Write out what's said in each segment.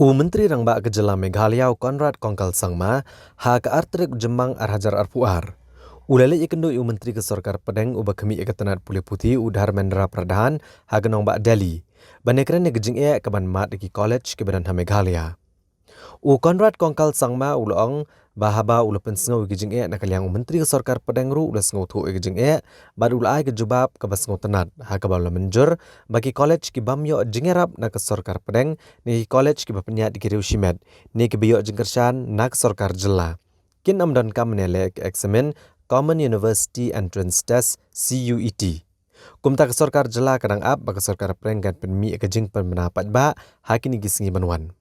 Menteri Rangba Gejala Meghalaya Conrad Kongkal Sangma ha ke artrik jemang arhajar arpuar. Ulele ikendu Menteri ke Sorkar Pedeng uba kemi ikatanat pulih putih udhar mendera pradhan ha genong ba Delhi. Banekran negejing keban mat di college ke badan ha Meghalaya. Conrad Kongkal Sangma ulong bahaba ula pensengau gejing nakaliang Menteri ke Sorkar Pedeng ru ula sengau thu gejing bad ulai ke jubab ke basengau tenat ha ke bala menjur bagi college ki bamyo Jingiarap nak Sorkar Pedeng ni college ki bapenya di kiriu Shimet ni ke biyo jengkershan nak Sorkar jela kin Donkam menele ke Eksam Common University Entrance Test CUET kumta ke Sorkar jela kadang ap bagi Sorkar Pedeng kan penmi gejing pendapat ba hakini gisingi banwan.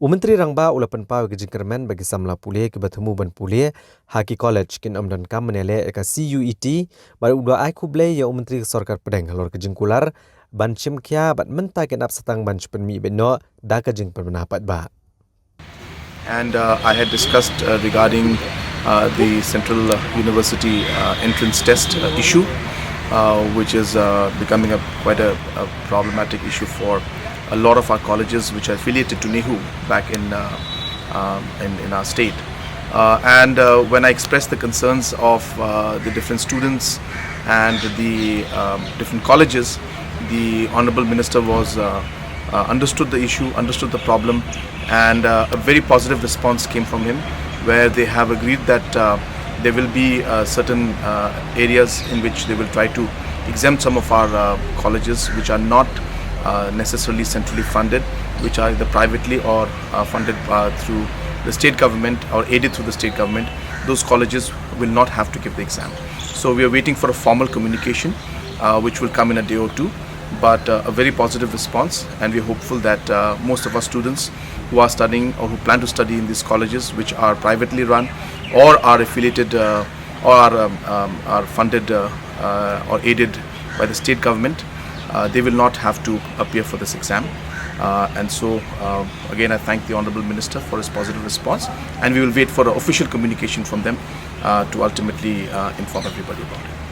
Menteri Rangba ula penpau ke jingkermen bagi samla pulih ke bertemu ban pulih haki college kin Donkam menele eka CUET baru udah ai kublai ya Menteri ke Sorkar Pedeng halor ke jingkular ban chimkia bat menta ken ap satang ban penmi beno da ke jing pendapat ba. And I had discussed regarding the Central University entrance test issue, which is becoming quite a problematic issue for a lot of our colleges which are affiliated to NEHU back in our state. And when I expressed the concerns of the different students and the different colleges, the Honorable Minister was understood the issue, understood the problem, and a very positive response came from him, where they have agreed that there will be certain areas in which they will try to exempt some of our colleges which are not necessarily centrally funded, which are either privately or funded through the state government or aided through the state government. Those colleges will not have to give the exam. So we are waiting for a formal communication which will come in a day or two, but a very positive response, and we are hopeful that most of our students who are studying or who plan to study in these colleges which are privately run or are affiliated or are funded or aided by the state government, they will not have to appear for this exam. And so again I thank the Honorable Minister for his positive response, and we will wait for an official communication from them to ultimately inform everybody about it.